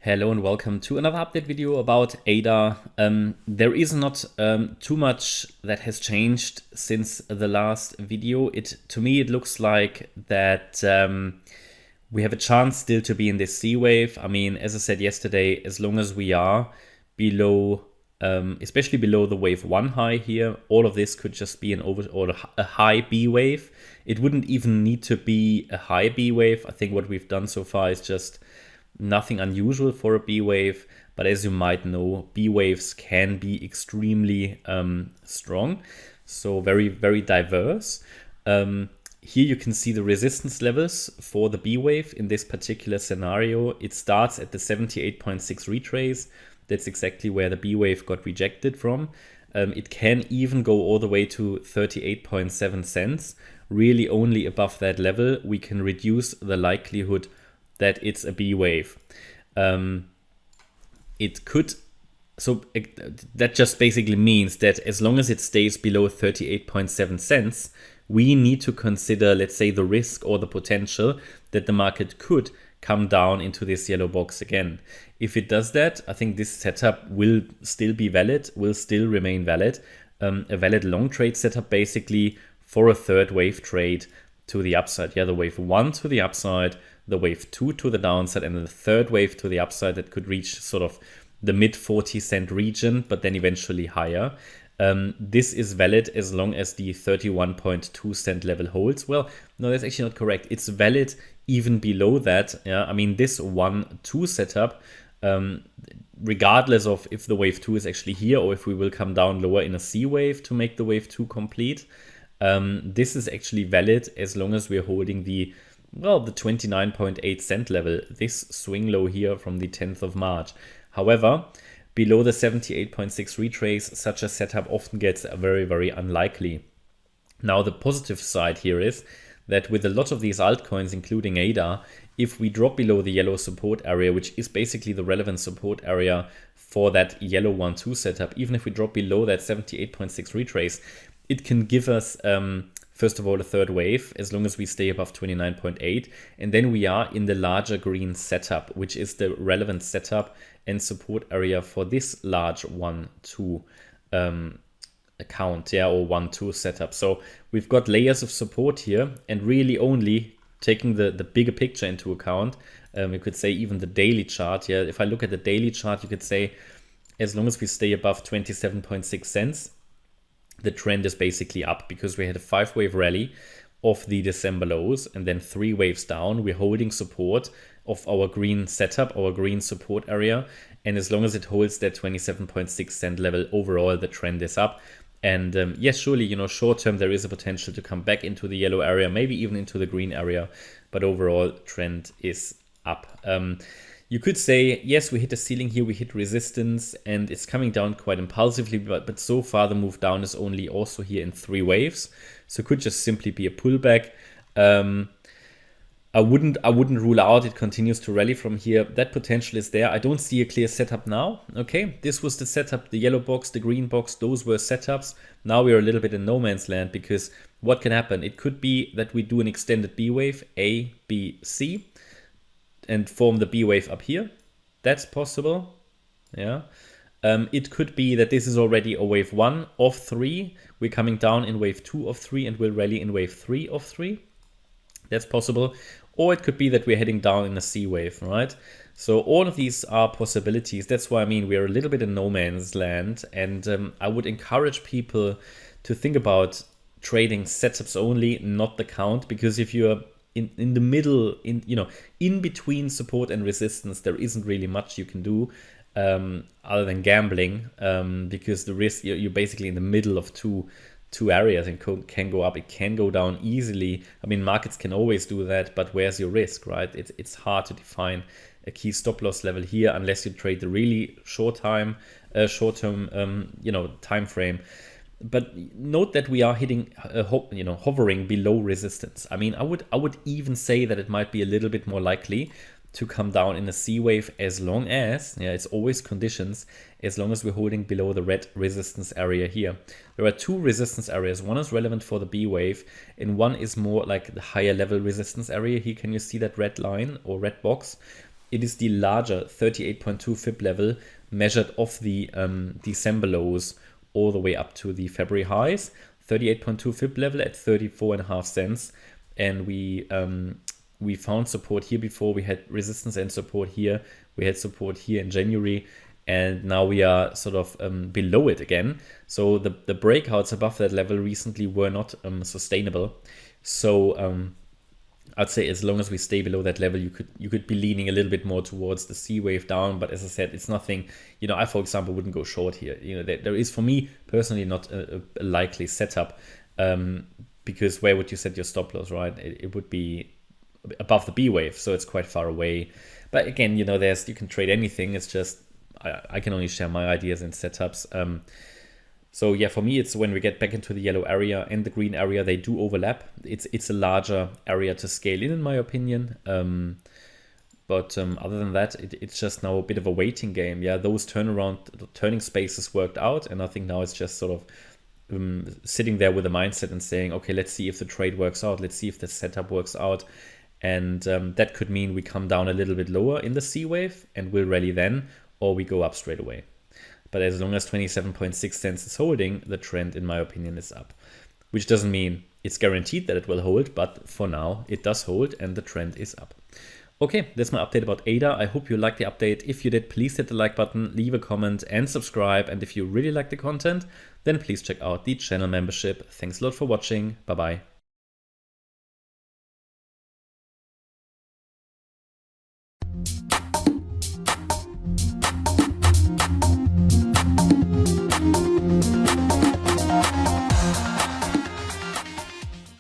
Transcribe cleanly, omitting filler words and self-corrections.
Hello and welcome to another update video about ADA. There is not too much that has changed since the last video. To me, it looks like that we have a chance still to be in this C wave. I mean, as I said yesterday, as long as we are below, especially below the wave 1 high here, all of this could just be a high B wave. It wouldn't even need to be a high B wave. I think what we've done so far is just nothing unusual for a B wave, but as you might know, B waves can be extremely strong, so very, very diverse. Here you can see the resistance levels for the B wave in this particular scenario. It starts at the 78.6 retrace. That's exactly where the B wave got rejected from. It can even go all the way to 38.7 cents. Really only above that level we can reduce the likelihood that it's a B wave. That just basically means that as long as it stays below 38.7 cents, we need to consider, let's say, the risk or the potential that the market could come down into this yellow box again. If it does that, I think this setup will still be valid, will still remain valid. A valid long trade setup basically for a third wave trade to the upside. Yeah, the wave 1 to the upside, the wave 2 to the downside, and the third wave to the upside that could reach sort of the mid 40 cent region, but then eventually higher. This is valid as long as the 31.2 cent level holds. Well, no, that's actually not correct. It's valid even below that. Yeah, I mean, this 1-2 setup, regardless of if the wave 2 is actually here or if we will come down lower in a C wave to make the wave 2 complete, this is actually valid as long as we're holding the 29.8 cent level, this swing low here from the 10th of March. However, below the 78.6 retrace, such a setup often gets very, very unlikely. Now, the positive side here is that with a lot of these altcoins, including ADA, if we drop below the yellow support area, which is basically the relevant support area for that yellow 1-2 setup, even if we drop below that 78.6 retrace, it can give us first of all, a third wave, as long as we stay above 29.8. And then we are in the larger green setup, which is the relevant setup and support area for this large 1-2 account, yeah, or 1-2 setup. So we've got layers of support here, and really only taking the bigger picture into account, you could say even the daily chart. Yeah, if I look at the daily chart, you could say as long as we stay above 27.6 cents, the trend is basically up, because we had a 5-wave rally of the December lows and then 3 waves down. We're holding support of our green setup, our green support area. And as long as it holds that 27.6 cent level, overall, the trend is up. And yes, surely, short term, there is a potential to come back into the yellow area, maybe even into the green area. But overall, trend is up. You could say, yes, we hit a ceiling here, we hit resistance, and it's coming down quite impulsively, but so far the move down is only also here in 3 waves. So it could just simply be a pullback. I wouldn't rule out it continues to rally from here. That potential is there. I don't see a clear setup now. Okay, this was the setup, the yellow box, the green box, those were setups. Now we're a little bit in no man's land, because what can happen? It could be that we do an extended B wave, A, B, C, and form the B wave up here. That's possible. Yeah. It could be that this is already a wave 1 of 3. We're coming down in wave 2 of 3 and we'll rally in wave 3 of 3. That's possible. Or it could be that we're heading down in a C wave, right? So all of these are possibilities. That's why I mean we're a little bit in no man's land, and I would encourage people to think about trading setups only, not the count, because if you're in the middle, in between support and resistance, there isn't really much you can do other than gambling, because the risk, you're basically in the middle of two areas, and can go up, it can go down easily. I mean, markets can always do that, but where's your risk, right? It's hard to define a key stop loss level here unless you trade the really short-term time frame. But note that we are hitting, hovering below resistance. I mean, I would even say that it might be a little bit more likely to come down in a C wave, as long as, it's always conditions, as long as we're holding below the red resistance area here. There are 2 resistance areas. One is relevant for the B wave, and one is more like the higher level resistance area. Here, can you see that red line or red box? it is the larger 38.2 fib level measured off the December lows all the way up to the February highs. 38.2 fib level at 34.5 cents, and we found support here before. We had resistance and support here. We had support here in January, and now we are sort of below it again. So the breakouts above that level recently were not sustainable. So I'd say as long as we stay below that level, you could be leaning a little bit more towards the C wave down. But as I said, it's nothing, you know, I, for example, wouldn't go short here. You know, there is, for me personally, not a likely setup, because where would you set your stop loss, right? It would be above the B wave, so it's quite far away. But again, you know, you can trade anything. It's just, I can only share my ideas and setups. So yeah, for me, it's when we get back into the yellow area and the green area, they do overlap. It's a larger area to scale in my opinion. But other than that, it's just now a bit of a waiting game. Yeah, those turning spaces worked out, and I think now it's just sort of sitting there with a mindset and saying, okay, let's see if the trade works out. Let's see if the setup works out. And that could mean we come down a little bit lower in the C wave and we'll rally then, or we go up straight away. But as long as 27.6 cents is holding, the trend, in my opinion, is up. Which doesn't mean it's guaranteed that it will hold, but for now, it does hold and the trend is up. Okay, that's my update about ADA. I hope you liked the update. If you did, please hit the like button, leave a comment and subscribe. And if you really like the content, then please check out the channel membership. Thanks a lot for watching. Bye-bye.